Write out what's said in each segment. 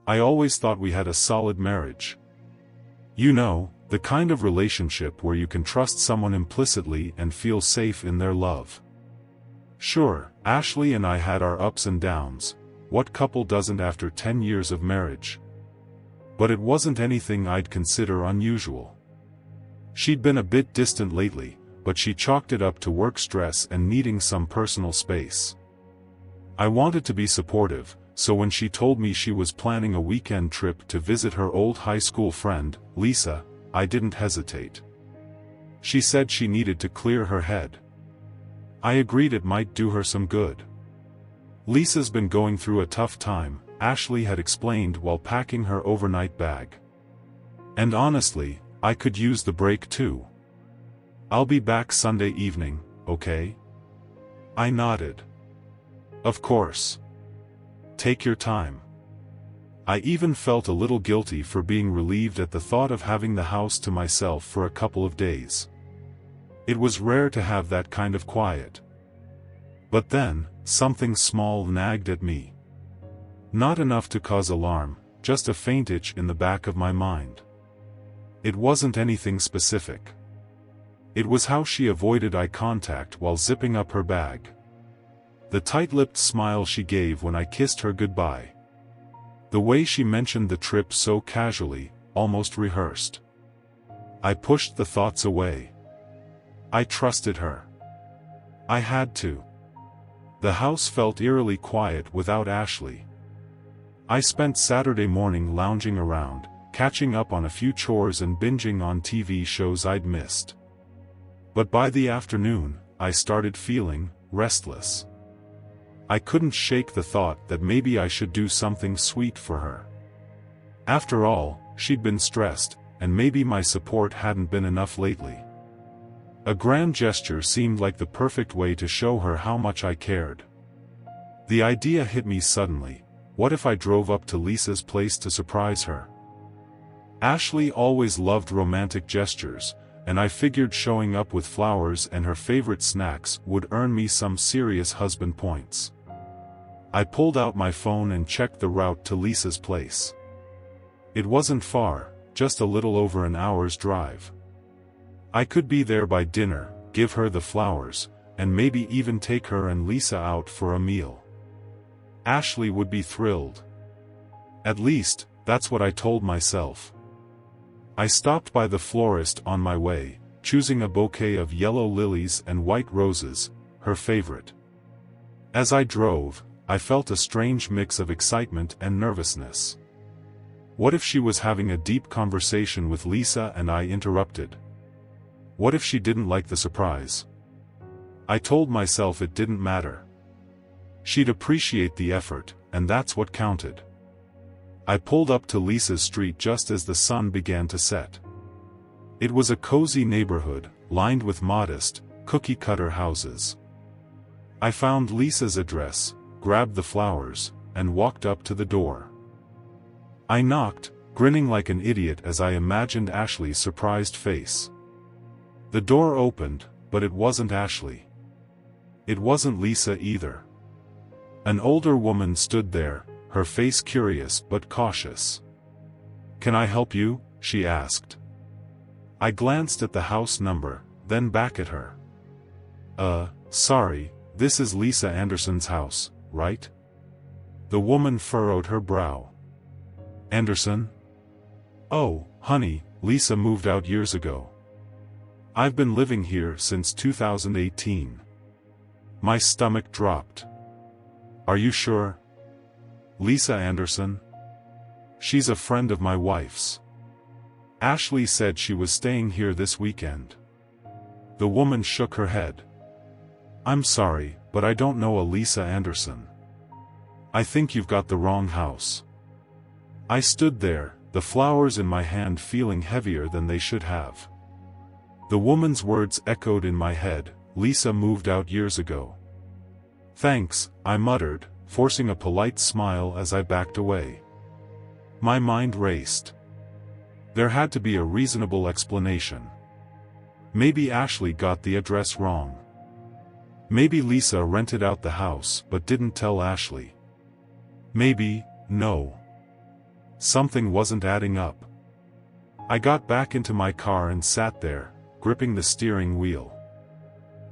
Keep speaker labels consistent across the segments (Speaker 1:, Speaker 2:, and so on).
Speaker 1: I always thought we had a solid marriage. You know, the kind of relationship where you can trust someone implicitly and feel safe in their love. Sure, Ashley and I had our ups and downs. What couple doesn't after 10 years of marriage? But it wasn't anything I'd consider unusual. She'd been a bit distant lately, but she chalked it up to work stress and needing some personal space. I wanted to be supportive, so when she told me she was planning a weekend trip to visit her old high school friend, Lisa, I didn't hesitate. She said she needed to clear her head. I agreed it might do her some good. Lisa's been going through a tough time, Ashley had explained while packing her overnight bag. And honestly, I could use the break too. I'll be back Sunday evening, okay? I nodded. Of course. Take your time. I even felt a little guilty for being relieved at the thought of having the house to myself for a couple of days. It was rare to have that kind of quiet. But then, something small nagged at me. Not enough to cause alarm, just a faint itch in the back of my mind. It wasn't anything specific. It was how she avoided eye contact while zipping up her bag. The tight-lipped smile she gave when I kissed her goodbye. The way she mentioned the trip so casually, almost rehearsed. I pushed the thoughts away. I trusted her. I had to. The house felt eerily quiet without Ashley. I spent Saturday morning lounging around, catching up on a few chores and binging on TV shows I'd missed. But by the afternoon, I started feeling restless. I couldn't shake the thought that maybe I should do something sweet for her. After all, she'd been stressed, and maybe my support hadn't been enough lately. A grand gesture seemed like the perfect way to show her how much I cared. The idea hit me suddenly. What if I drove up to Lisa's place to surprise her? Ashley always loved romantic gestures, and I figured showing up with flowers and her favorite snacks would earn me some serious husband points. I pulled out my phone and checked the route to Lisa's place. It wasn't far, just a little over an hour's drive. I could be there by dinner, give her the flowers, and maybe even take her and Lisa out for a meal. Ashley would be thrilled. At least, that's what I told myself. I stopped by the florist on my way, choosing a bouquet of yellow lilies and white roses, her favorite. As I drove, I felt a strange mix of excitement and nervousness. What if she was having a deep conversation with Lisa and I interrupted? What if she didn't like the surprise? I told myself it didn't matter. She'd appreciate the effort, and that's what counted. I pulled up to Lisa's street just as the sun began to set. It was a cozy neighborhood, lined with modest, cookie-cutter houses. I found Lisa's address, grabbed the flowers, and walked up to the door. I knocked, grinning like an idiot as I imagined Ashley's surprised face. The door opened, but it wasn't Ashley. It wasn't Lisa either. An older woman stood there, her face curious but cautious. "Can I help you?" she asked. I glanced at the house number, then back at her. Sorry, this is Lisa Anderson's house, right?" The woman furrowed her brow. "Anderson? Oh, honey, Lisa moved out years ago. I've been living here since 2018. My stomach dropped. "Are you sure? Lisa Anderson? She's a friend of my wife's. Ashley said she was staying here this weekend." The woman shook her head. "I'm sorry, but I don't know a Lisa Anderson. I think you've got the wrong house." I stood there, the flowers in my hand feeling heavier than they should have. The woman's words echoed in my head, "Lisa moved out years ago." "Thanks," I muttered, forcing a polite smile as I backed away. My mind raced. There had to be a reasonable explanation. Maybe Ashley got the address wrong. Maybe Lisa rented out the house but didn't tell Ashley. Maybe, no. something wasn't adding up. I got back into my car and sat there, gripping the steering wheel.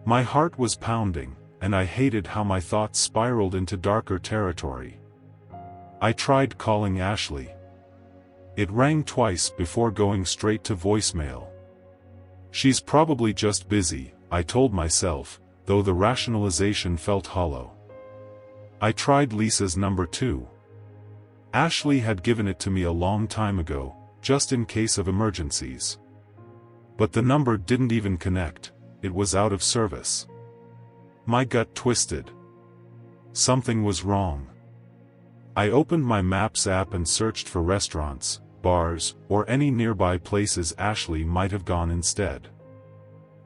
Speaker 1: My heart was pounding, and I hated how my thoughts spiraled into darker territory. I tried calling Ashley. It rang twice before going straight to voicemail. She's probably just busy, I told myself, though the rationalization felt hollow. I tried Lisa's number too. Ashley had given it to me a long time ago, just in case of emergencies. But the number didn't even connect, it was out of service. My gut twisted. Something was wrong. I opened my Maps app and searched for restaurants, bars, or any nearby places Ashley might have gone instead.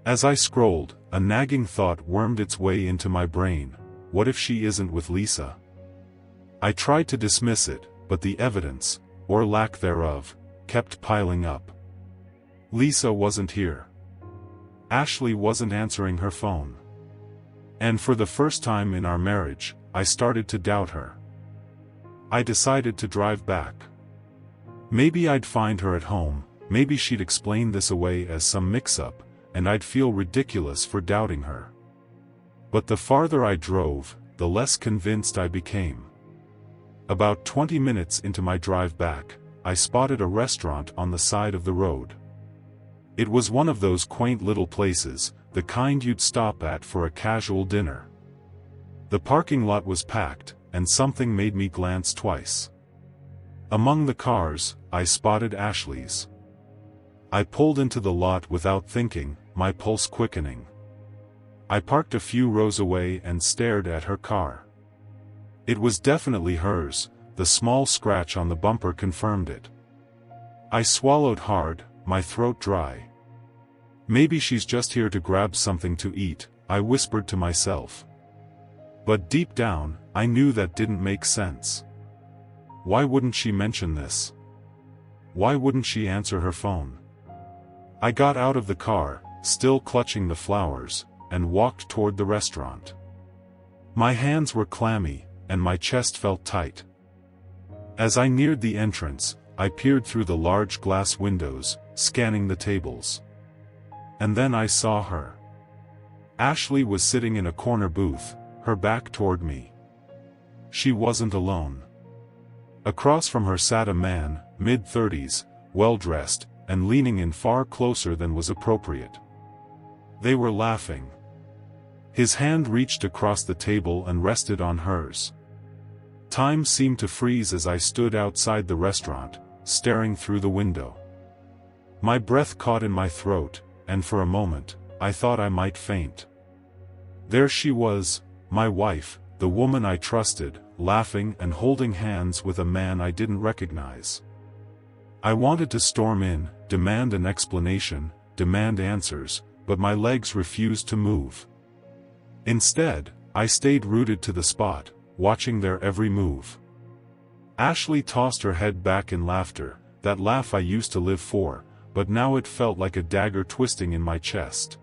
Speaker 1: As I scrolled, a nagging thought wormed its way into my brain: what if she isn't with Lisa? I tried to dismiss it, but the evidence, or lack thereof, kept piling up. Lisa wasn't here. Ashley wasn't answering her phone. And for the first time in our marriage, I started to doubt her. I decided to drive back. Maybe I'd find her at home, maybe she'd explain this away as some mix-up, and I'd feel ridiculous for doubting her. But the farther I drove, the less convinced I became. About 20 minutes into my drive back, I spotted a restaurant on the side of the road. It was one of those quaint little places, the kind you'd stop at for a casual dinner. The parking lot was packed, and something made me glance twice. Among the cars, I spotted Ashley's. I pulled into the lot without thinking, my pulse quickening. I parked a few rows away and stared at her car. It was definitely hers, the small scratch on the bumper confirmed it. I swallowed hard, my throat dry. Maybe she's just here to grab something to eat, I whispered to myself. But deep down, I knew that didn't make sense. Why wouldn't she mention this? Why wouldn't she answer her phone? I got out of the car, still clutching the flowers, and walked toward the restaurant. My hands were clammy, and my chest felt tight. As I neared the entrance, I peered through the large glass windows, scanning the tables. And then I saw her. Ashley was sitting in a corner booth, her back toward me. She wasn't alone. Across from her sat a man, mid-30s, well-dressed, and leaning in far closer than was appropriate. They were laughing. His hand reached across the table and rested on hers. Time seemed to freeze as I stood outside the restaurant, staring through the window. My breath caught in my throat, and for a moment, I thought I might faint. There she was, my wife, the woman I trusted, laughing and holding hands with a man I didn't recognize. I wanted to storm in, demand an explanation, demand answers, but my legs refused to move. Instead, I stayed rooted to the spot, watching their every move. Ashley tossed her head back in laughter, that laugh I used to live for, but now it felt like a dagger twisting in my chest.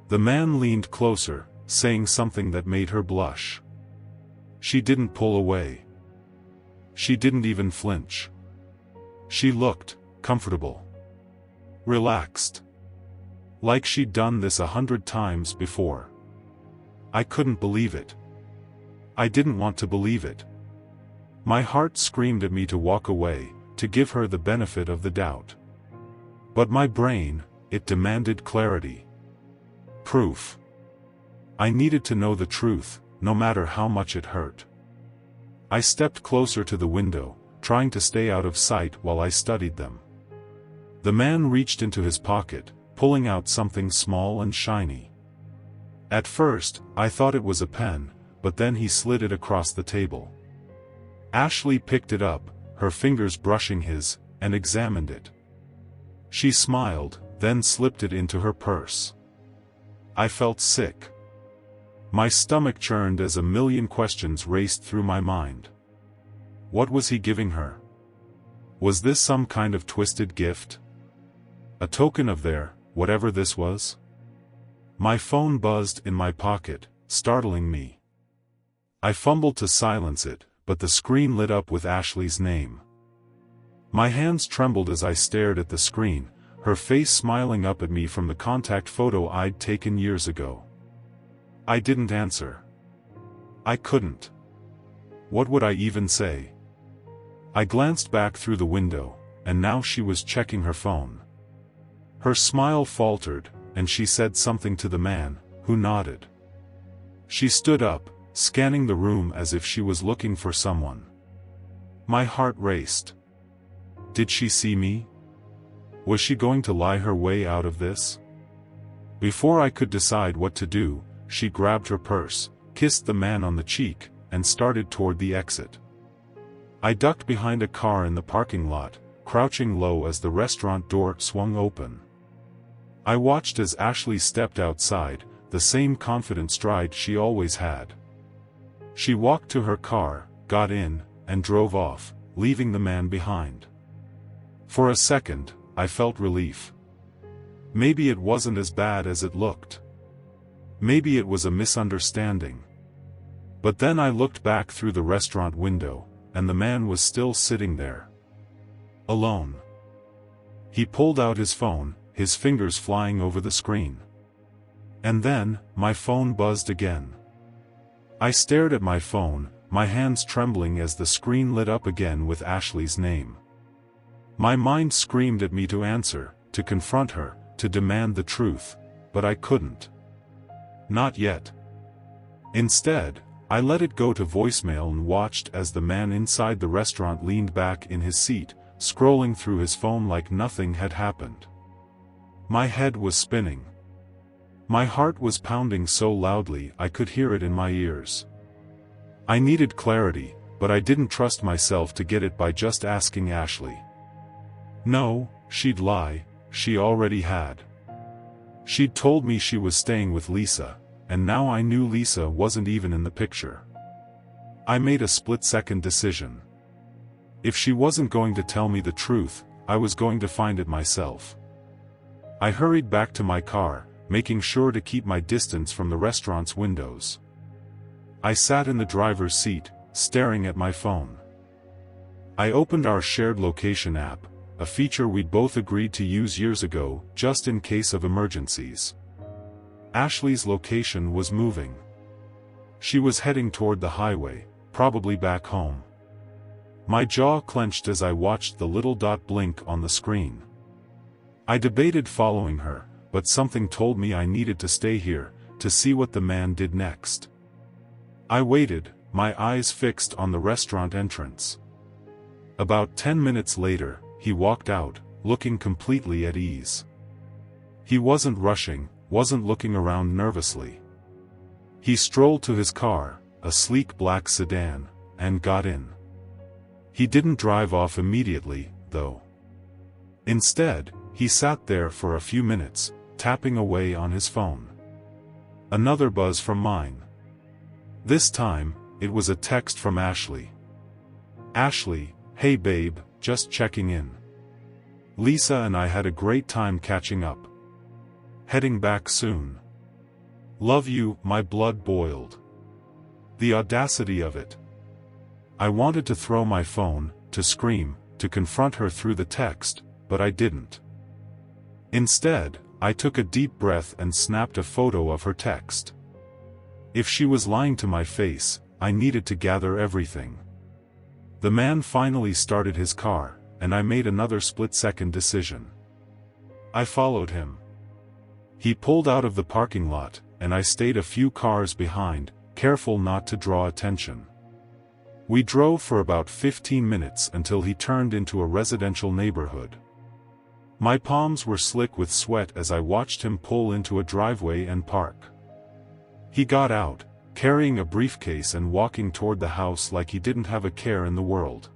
Speaker 1: The man leaned closer, saying something that made her blush. She didn't pull away. She didn't even flinch. She looked comfortable. Relaxed. Like she'd done this 100 times before. I couldn't believe it. I didn't want to believe it. My heart screamed at me to walk away, to give her the benefit of the doubt. But my brain, it demanded clarity. Proof. I needed to know the truth, no matter how much it hurt. I stepped closer to the window, trying to stay out of sight while I studied them. The man reached into his pocket, pulling out something small and shiny. At first, I thought it was a pen, but then he slid it across the table. Ashley picked it up, her fingers brushing his, and examined it. She smiled, then slipped it into her purse. I felt sick. My stomach churned as a million questions raced through my mind. What was he giving her? Was this some kind of twisted gift? A token of their, whatever this was? My phone buzzed in my pocket, startling me. I fumbled to silence it, but the screen lit up with Ashley's name. My hands trembled as I stared at the screen, her face smiling up at me from the contact photo I'd taken years ago. I didn't answer. I couldn't. What would I even say? I glanced back through the window, and now she was checking her phone. Her smile faltered, and she said something to the man, who nodded. She stood up, scanning the room as if she was looking for someone. My heart raced. Did she see me? Was she going to lie her way out of this? Before I could decide what to do, she grabbed her purse, kissed the man on the cheek, and started toward the exit. I ducked behind a car in the parking lot, crouching low as the restaurant door swung open. I watched as Ashley stepped outside, the same confident stride she always had. She walked to her car, got in, and drove off, leaving the man behind. For a second, I felt relief. Maybe it wasn't as bad as it looked. Maybe it was a misunderstanding. But then I looked back through the restaurant window, and the man was still sitting there. Alone. He pulled out his phone, his fingers flying over the screen. And then, my phone buzzed again. I stared at my phone, my hands trembling as the screen lit up again with Ashley's name. My mind screamed at me to answer, to confront her, to demand the truth, but I couldn't. Not yet. Instead, I let it go to voicemail and watched as the man inside the restaurant leaned back in his seat, scrolling through his phone like nothing had happened. My head was spinning. My heart was pounding so loudly I could hear it in my ears. I needed clarity, but I didn't trust myself to get it by just asking Ashley. No, she'd lie, she already had. She'd told me she was staying with Lisa, and now I knew Lisa wasn't even in the picture. I made a split-second decision. If she wasn't going to tell me the truth, I was going to find it myself. I hurried back to my car, making sure to keep my distance from the restaurant's windows. I sat in the driver's seat, staring at my phone. I opened our shared location app, a feature we'd both agreed to use years ago, just in case of emergencies. Ashley's location was moving. She was heading toward the highway, probably back home. My jaw clenched as I watched the little dot blink on the screen. I debated following her, but something told me I needed to stay here, to see what the man did next. I waited, my eyes fixed on the restaurant entrance. About 10 minutes later, he walked out, looking completely at ease. He wasn't rushing, wasn't looking around nervously. He strolled to his car, a sleek black sedan, and got in. He didn't drive off immediately, though. Instead, he sat there for a few minutes, tapping away on his phone. Another buzz from mine. This time, it was a text from Ashley. Ashley, hey babe, just checking in. Lisa and I had a great time catching up. Heading back soon. Love you, my blood boiled. The audacity of it. I wanted to throw my phone, to scream, to confront her through the text, but I didn't. Instead, I took a deep breath and snapped a photo of her text. If she was lying to my face, I needed to gather everything. The man finally started his car, and I made another split-second decision. I followed him. He pulled out of the parking lot, and I stayed a few cars behind, careful not to draw attention. We drove for about 15 minutes until he turned into a residential neighborhood. My palms were slick with sweat as I watched him pull into a driveway and park. He got out, carrying a briefcase and walking toward the house like he didn't have a care in the world.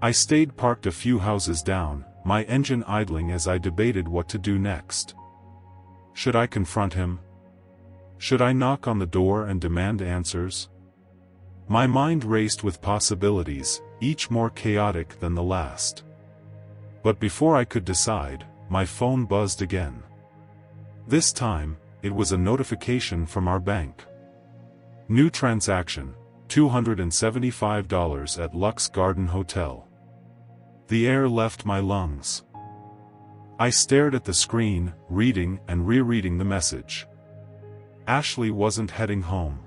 Speaker 1: I stayed parked a few houses down, my engine idling as I debated what to do next. Should I confront him? Should I knock on the door and demand answers? My mind raced with possibilities, each more chaotic than the last. But before I could decide, my phone buzzed again. This time, it was a notification from our bank. New transaction, $275 at Lux Garden Hotel. The air left my lungs. I stared at the screen, reading and rereading the message. Ashley wasn't heading home.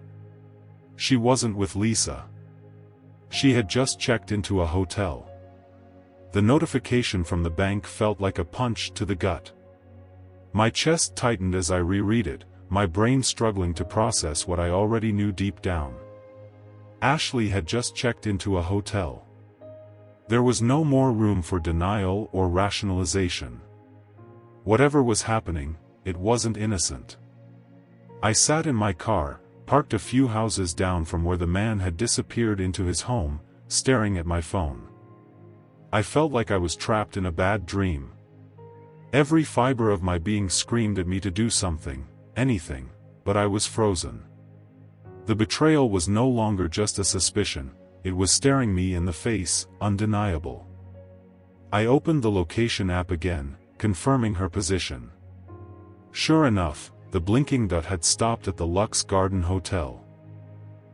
Speaker 1: She wasn't with Lisa. She had just checked into a hotel. The notification from the bank felt like a punch to the gut. My chest tightened as I reread it, my brain struggling to process what I already knew deep down. Ashley had just checked into a hotel. There was no more room for denial or rationalization. Whatever was happening, it wasn't innocent. I sat in my car, parked a few houses down from where the man had disappeared into his home, staring at my phone. I felt like I was trapped in a bad dream. Every fiber of my being screamed at me to do something, anything, but I was frozen. The betrayal was no longer just a suspicion, it was staring me in the face, undeniable. I opened the location app again, confirming her position. Sure enough, the blinking dot had stopped at the Lux Garden Hotel.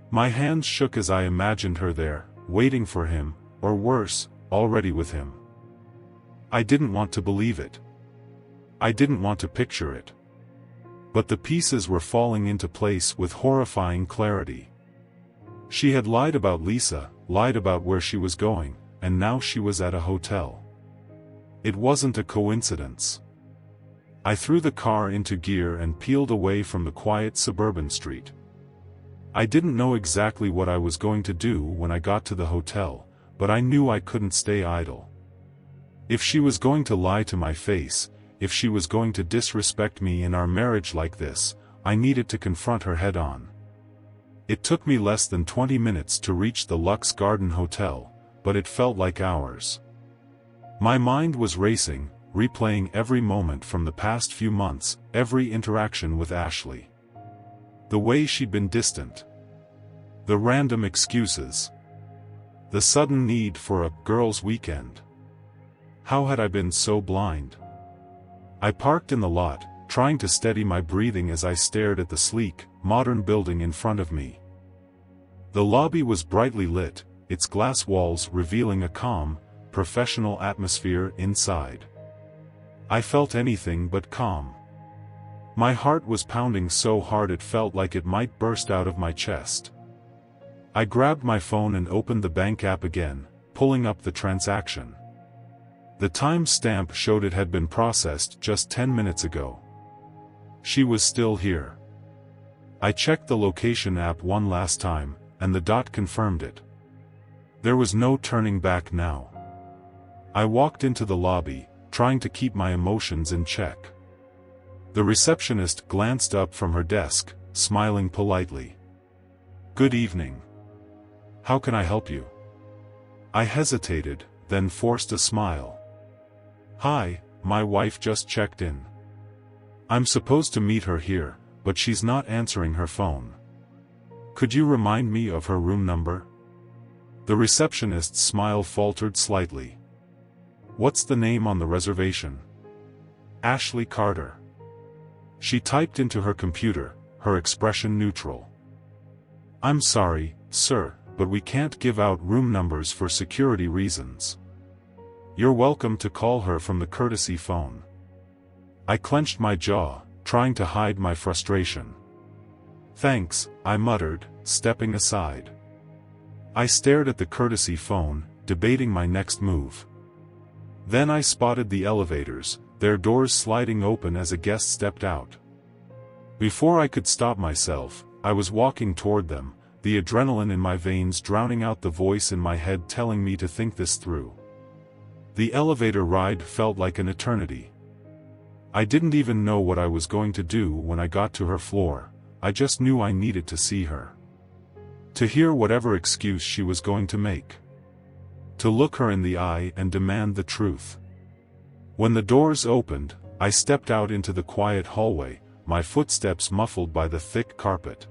Speaker 1: My hands shook as I imagined her there, waiting for him, or worse, already with him. I didn't want to believe it. I didn't want to picture it. But the pieces were falling into place with horrifying clarity. She had lied about Lisa, lied about where she was going, and now she was at a hotel. It wasn't a coincidence. I threw the car into gear and peeled away from the quiet suburban street. I didn't know exactly what I was going to do when I got to the hotel, but I knew I couldn't stay idle. If she was going to lie to my face, if she was going to disrespect me in our marriage like this, I needed to confront her head-on. It took me less than 20 minutes to reach the Lux Garden Hotel, but it felt like hours. My mind was racing, replaying every moment from the past few months, every interaction with Ashley. The way she'd been distant. The random excuses. The sudden need for a girls' weekend. How had I been so blind? I parked in the lot, trying to steady my breathing as I stared at the sleek, modern building in front of me. The lobby was brightly lit, its glass walls revealing a calm, professional atmosphere inside. I felt anything but calm. My heart was pounding so hard it felt like it might burst out of my chest. I grabbed my phone and opened the bank app again, pulling up the transaction. The time stamp showed it had been processed just 10 minutes ago. She was still here. I checked the location app one last time, and the dot confirmed it. There was no turning back now. I walked into the lobby, trying to keep my emotions in check. The receptionist glanced up from her desk, smiling politely. "Good evening. How can I help you?" I hesitated, then forced a smile. "Hi, my wife just checked in. I'm supposed to meet her here, but she's not answering her phone. Could you remind me of her room number?" The receptionist's smile faltered slightly. "What's the name on the reservation?" "Ashley Carter." She typed into her computer, her expression neutral. "I'm sorry, sir, but we can't give out room numbers for security reasons. You're welcome to call her from the courtesy phone." I clenched my jaw, trying to hide my frustration. "Thanks," I muttered, stepping aside. I stared at the courtesy phone, debating my next move. Then I spotted the elevators, their doors sliding open as a guest stepped out. Before I could stop myself, I was walking toward them, the adrenaline in my veins drowning out the voice in my head telling me to think this through. The elevator ride felt like an eternity. I didn't even know what I was going to do when I got to her floor, I just knew I needed to see her. To hear whatever excuse she was going to make. To look her in the eye and demand the truth. When the doors opened, I stepped out into the quiet hallway, my footsteps muffled by the thick carpet.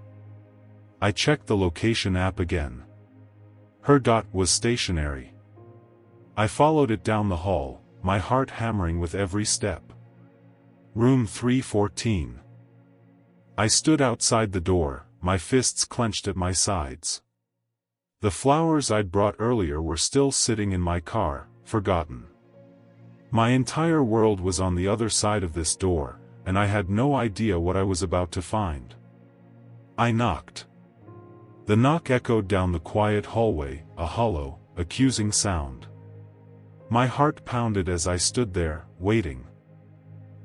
Speaker 1: I checked the location app again. Her dot was stationary. I followed it down the hall, my heart hammering with every step. Room 314. I stood outside the door, my fists clenched at my sides. The flowers I'd brought earlier were still sitting in my car, forgotten. My entire world was on the other side of this door, and I had no idea what I was about to find. I knocked. The knock echoed down the quiet hallway, a hollow, accusing sound. My heart pounded as I stood there, waiting.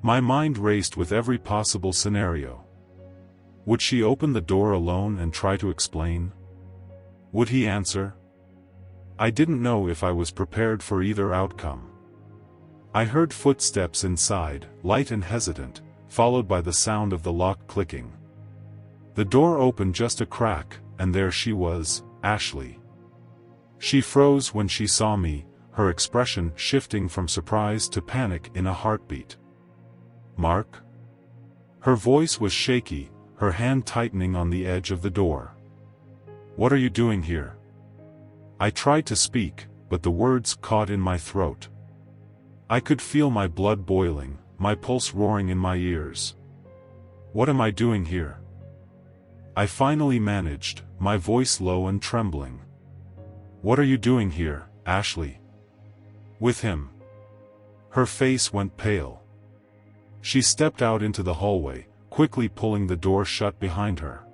Speaker 1: My mind raced with every possible scenario. Would she open the door alone and try to explain? Would he answer? I didn't know if I was prepared for either outcome. I heard footsteps inside, light and hesitant, followed by the sound of the lock clicking. The door opened just a crack, and there she was, Ashley. She froze when she saw me, her expression shifting from surprise to panic in a heartbeat. "Mark?" Her voice was shaky, her hand tightening on the edge of the door. "What are you doing here?" I tried to speak, but the words caught in my throat. I could feel my blood boiling, my pulse roaring in my ears. "What am I doing here?" I finally managed, my voice low and trembling. "What are you doing here, Ashley?" "With him." Her face went pale. She stepped out into the hallway, quickly pulling the door shut behind her.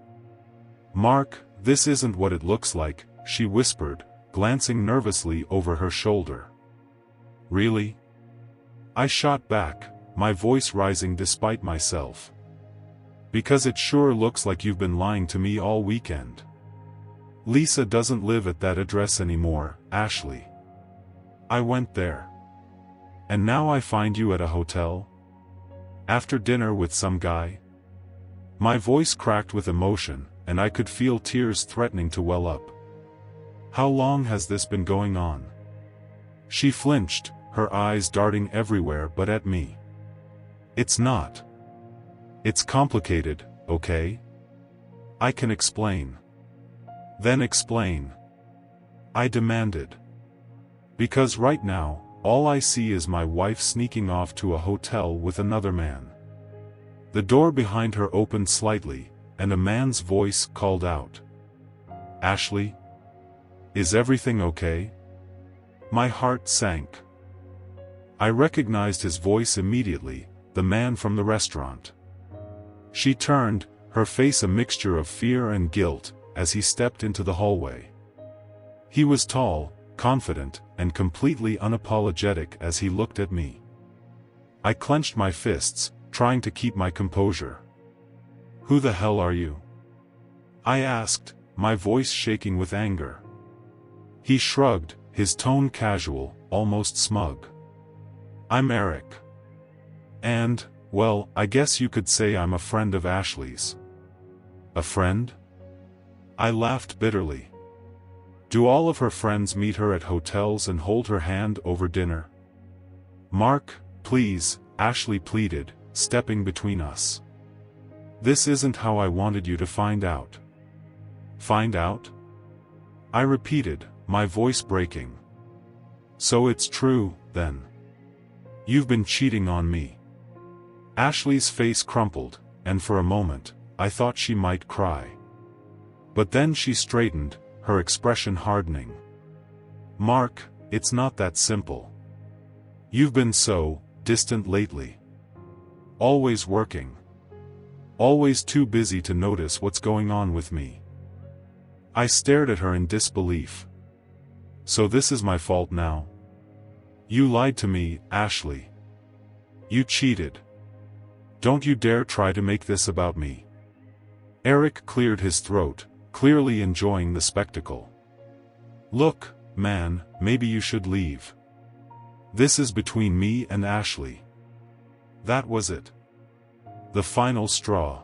Speaker 1: "Mark, this isn't what it looks like," she whispered, glancing nervously over her shoulder. "Really?" I shot back, my voice rising despite myself. "Because it sure looks like you've been lying to me all weekend. Lisa doesn't live at that address anymore, Ashley. I went there. And now I find you at a hotel? After dinner with some guy?" My voice cracked with emotion, and I could feel tears threatening to well up. "How long has this been going on?" She flinched, her eyes darting everywhere but at me. "It's not. It's complicated, okay? I can explain." "Then explain," I demanded. "Because right now, all I see is my wife sneaking off to a hotel with another man." The door behind her opened slightly, and a man's voice called out. "Ashley? Is everything okay?" My heart sank. I recognized his voice immediately, the man from the restaurant. She turned, her face a mixture of fear and guilt, as he stepped into the hallway. He was tall, confident, and completely unapologetic as he looked at me. I clenched my fists, trying to keep my composure. "Who the hell are you?" I asked, my voice shaking with anger. He shrugged, his tone casual, almost smug. "I'm Eric. And, well, I guess you could say I'm a friend of Ashley's." "A friend?" I laughed bitterly. "Do all of her friends meet her at hotels and hold her hand over dinner?" "Mark, please," Ashley pleaded, stepping between us. "This isn't how I wanted you to find out." "Find out?" I repeated, my voice breaking. "So it's true, then. You've been cheating on me." Ashley's face crumpled, and for a moment, I thought she might cry. But then she straightened, her expression hardening. "Mark, it's not that simple. You've been so distant lately. Always working. Always too busy to notice what's going on with me." I stared at her in disbelief. "So this is my fault now? You lied to me, Ashley. You cheated. Don't you dare try to make this about me." Eric cleared his throat, clearly enjoying the spectacle. "Look, man, maybe you should leave. This is between me and Ashley." That was it. The final straw.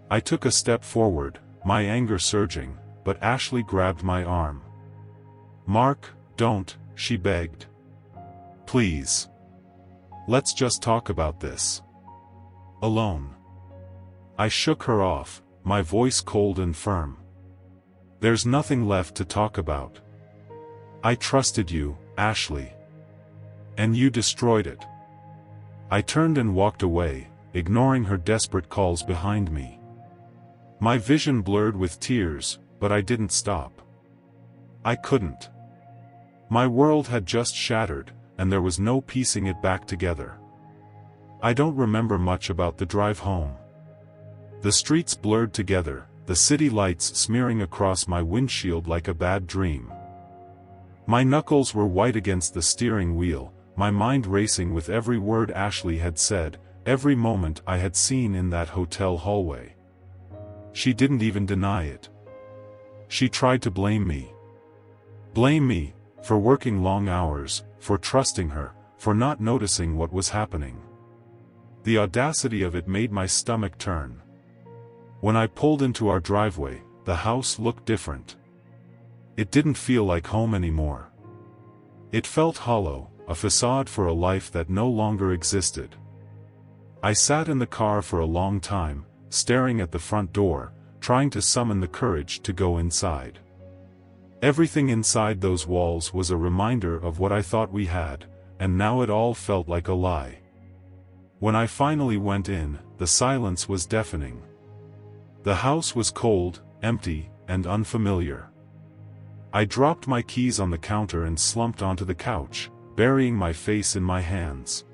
Speaker 1: I took a step forward, my anger surging, but Ashley grabbed my arm. "Mark, don't," she begged. "Please. Let's just talk about this. Alone." I shook her off, my voice cold and firm. "There's nothing left to talk about. I trusted you, Ashley. And you destroyed it." I turned and walked away, ignoring her desperate calls behind me. My vision blurred with tears, but I didn't stop. I couldn't. My world had just shattered, and there was no piecing it back together. I don't remember much about the drive home. The streets blurred together, the city lights smearing across my windshield like a bad dream. My knuckles were white against the steering wheel, my mind racing with every word Ashley had said, every moment I had seen in that hotel hallway. She didn't even deny it. She tried to blame me. Blame me, for working long hours, for trusting her, for not noticing what was happening. The audacity of it made my stomach turn. When I pulled into our driveway, the house looked different. It didn't feel like home anymore. It felt hollow, a facade for a life that no longer existed. I sat in the car for a long time, staring at the front door, trying to summon the courage to go inside. Everything inside those walls was a reminder of what I thought we had, and now it all felt like a lie. When I finally went in, the silence was deafening. The house was cold, empty, and unfamiliar. I dropped my keys on the counter and slumped onto the couch, burying my face in my hands.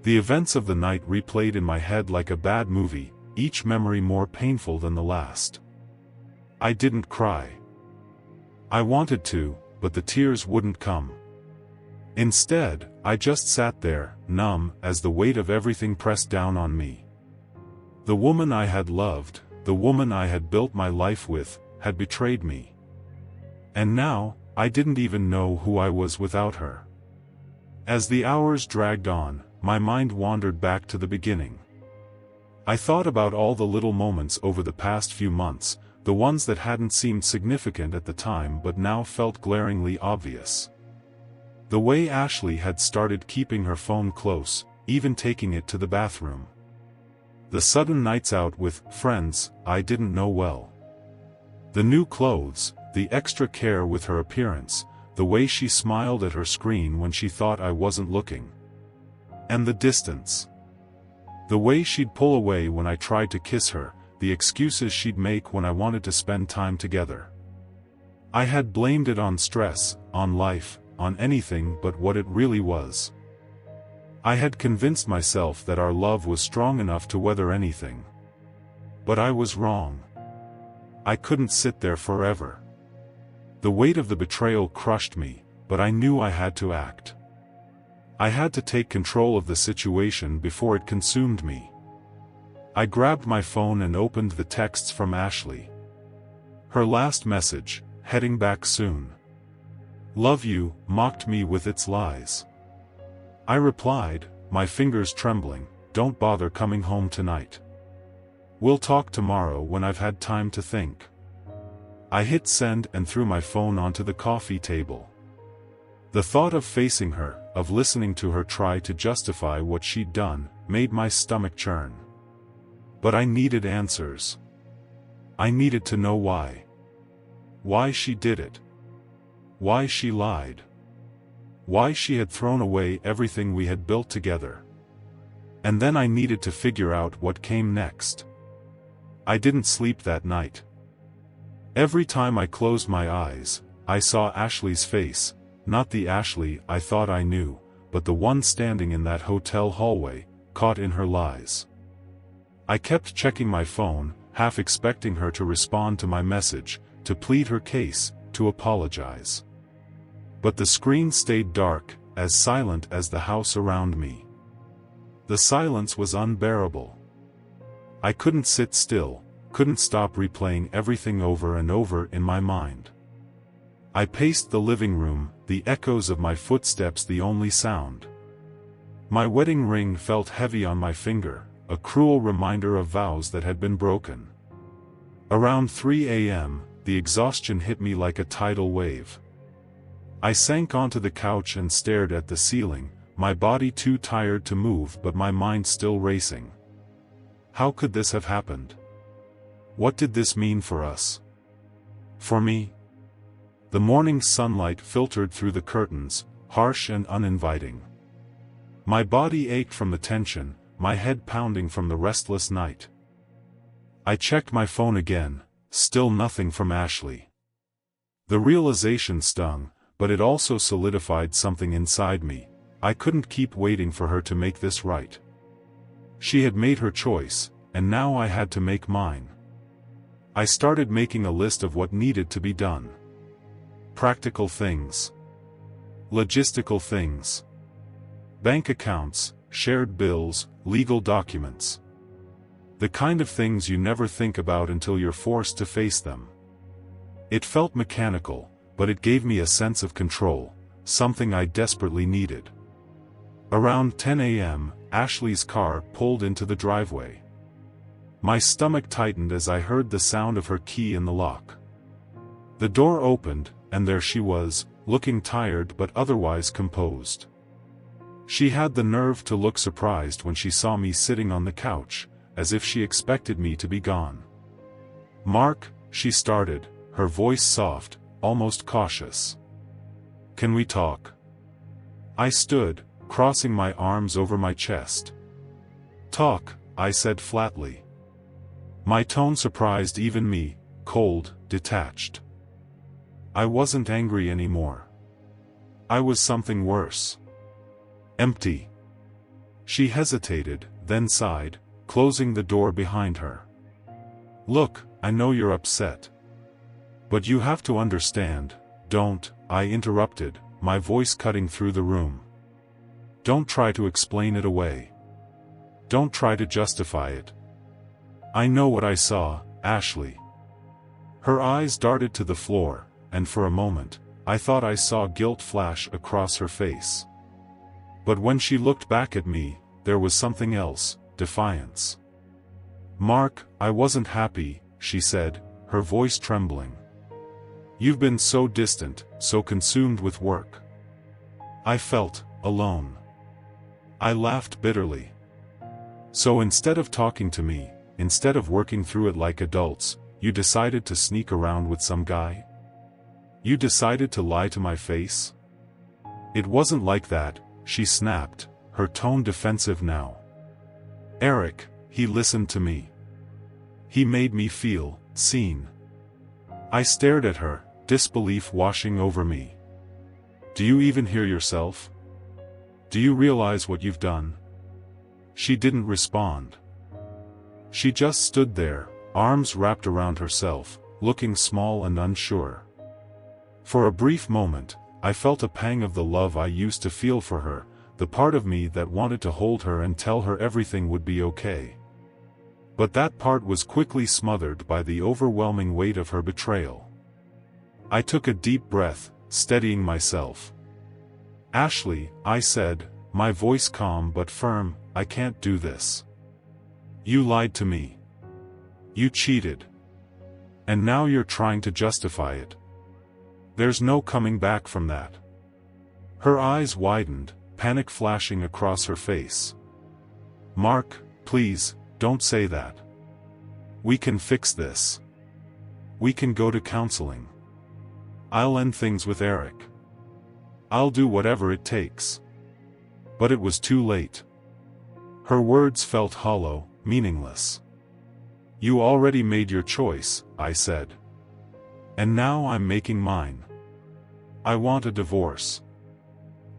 Speaker 1: The events of the night replayed in my head like a bad movie, each memory more painful than the last. I didn't cry. I wanted to, but the tears wouldn't come. Instead, I just sat there, numb, as the weight of everything pressed down on me. The woman I had loved, the woman I had built my life with, had betrayed me. And now, I didn't even know who I was without her. As the hours dragged on, my mind wandered back to the beginning. I thought about all the little moments over the past few months, the ones that hadn't seemed significant at the time but now felt glaringly obvious. The way Ashley had started keeping her phone close, even taking it to the bathroom. The sudden nights out with friends I didn't know well. The new clothes, the extra care with her appearance, the way she smiled at her screen when she thought I wasn't looking. And the distance. The way she'd pull away when I tried to kiss her, the excuses she'd make when I wanted to spend time together. I had blamed it on stress, on life, on anything but what it really was. I had convinced myself that our love was strong enough to weather anything. But I was wrong. I couldn't sit there forever. The weight of the betrayal crushed me, but I knew I had to act. I had to take control of the situation before it consumed me. I grabbed my phone and opened the texts from Ashley. Her last message, heading back soon. "Love you," mocked me with its lies. I replied, my fingers trembling, "Don't bother coming home tonight. We'll talk tomorrow when I've had time to think." I hit send and threw my phone onto the coffee table. The thought of facing her, of listening to her try to justify what she'd done, made my stomach churn. But I needed answers. I needed to know why. Why she did it. Why she lied. Why she had thrown away everything we had built together. And then I needed to figure out what came next. I didn't sleep that night. Every time I closed my eyes, I saw Ashley's face, not the Ashley I thought I knew, but the one standing in that hotel hallway, caught in her lies. I kept checking my phone, half expecting her to respond to my message, to plead her case, to apologize. But the screen stayed dark, as silent as the house around me. The silence was unbearable. I couldn't sit still, couldn't stop replaying everything over and over in my mind. I paced the living room, the echoes of my footsteps the only sound. My wedding ring felt heavy on my finger, a cruel reminder of vows that had been broken. Around 3 a.m., the exhaustion hit me like a tidal wave. I sank onto the couch and stared at the ceiling, my body too tired to move but my mind still racing. How could this have happened? What did this mean for us? For me? The morning sunlight filtered through the curtains, harsh and uninviting. My body ached from the tension, my head pounding from the restless night. I checked my phone again, still nothing from Ashley. The realization stung, but it also solidified something inside me. I couldn't keep waiting for her to make this right. She had made her choice, and now I had to make mine. I started making a list of what needed to be done. Practical things. Logistical things. Bank accounts, shared bills, legal documents. The kind of things you never think about until you're forced to face them. It felt mechanical, but it gave me a sense of control, something I desperately needed. Around 10 a.m., Ashley's car pulled into the driveway. My stomach tightened as I heard the sound of her key in the lock. The door opened, and there she was, looking tired but otherwise composed. She had the nerve to look surprised when she saw me sitting on the couch, as if she expected me to be gone. "Mark," she started, her voice soft, almost cautious. "Can we talk?" I stood, crossing my arms over my chest. "Talk," I said flatly. My tone surprised even me, cold, detached. I wasn't angry anymore. I was something worse. Empty. She hesitated, then sighed, closing the door behind her. "Look, I know you're upset. But you have to understand." "Don't," I interrupted, my voice cutting through the room. "Don't try to explain it away. Don't try to justify it. I know what I saw, Ashley." Her eyes darted to the floor, and for a moment, I thought I saw guilt flash across her face. But when she looked back at me, there was something else, defiance. "Mark, I wasn't happy," she said, her voice trembling. "You've been so distant, so consumed with work. I felt alone." I laughed bitterly. "So instead of talking to me, instead of working through it like adults, you decided to sneak around with some guy? You decided to lie to my face?" "It wasn't like that," she snapped, her tone defensive now. "Eric, he listened to me. He made me feel seen." I stared at her, disbelief washing over me. "Do you even hear yourself? Do you realize what you've done?" She didn't respond. She just stood there, arms wrapped around herself, looking small and unsure. For a brief moment, I felt a pang of the love I used to feel for her, the part of me that wanted to hold her and tell her everything would be okay. But that part was quickly smothered by the overwhelming weight of her betrayal. I took a deep breath, steadying myself. "Ashley," I said, my voice calm but firm, "I can't do this. You lied to me. You cheated. And now you're trying to justify it. There's no coming back from that." Her eyes widened, panic flashing across her face. "Mark, please, don't say that. We can fix this. We can go to counseling. I'll end things with Eric. I'll do whatever it takes." But it was too late. Her words felt hollow, meaningless. "You already made your choice," I said. "And now I'm making mine. I want a divorce."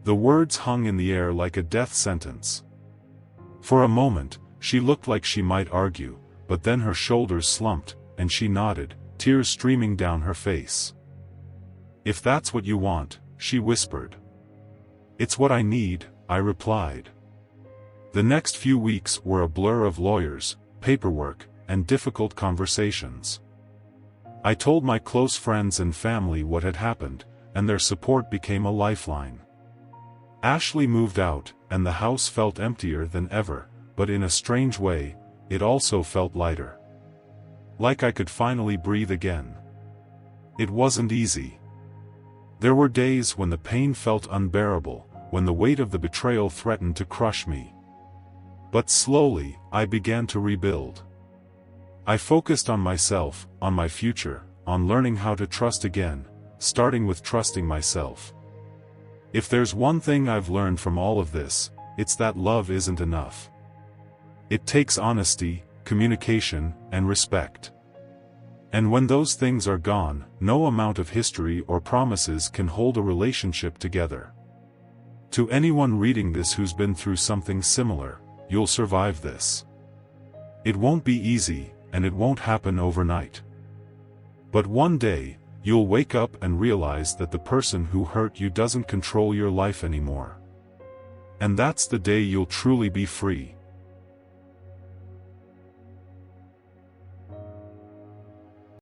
Speaker 1: The words hung in the air like a death sentence. For a moment, she looked like she might argue, but then her shoulders slumped, and she nodded, tears streaming down her face. "If that's what you want," she whispered. "It's what I need," I replied. The next few weeks were a blur of lawyers, paperwork, and difficult conversations. I told my close friends and family what had happened, and their support became a lifeline. Ashley moved out, and the house felt emptier than ever, but in a strange way, it also felt lighter. Like I could finally breathe again. It wasn't easy. There were days when the pain felt unbearable, when the weight of the betrayal threatened to crush me. But slowly, I began to rebuild. I focused on myself, on my future, on learning how to trust again, starting with trusting myself. If there's one thing I've learned from all of this, it's that love isn't enough. It takes honesty, communication, and respect. And when those things are gone, no amount of history or promises can hold a relationship together. To anyone reading this who's been through something similar, you'll survive this. It won't be easy, and it won't happen overnight. But one day, you'll wake up and realize that the person who hurt you doesn't control your life anymore. And that's the day you'll truly be free.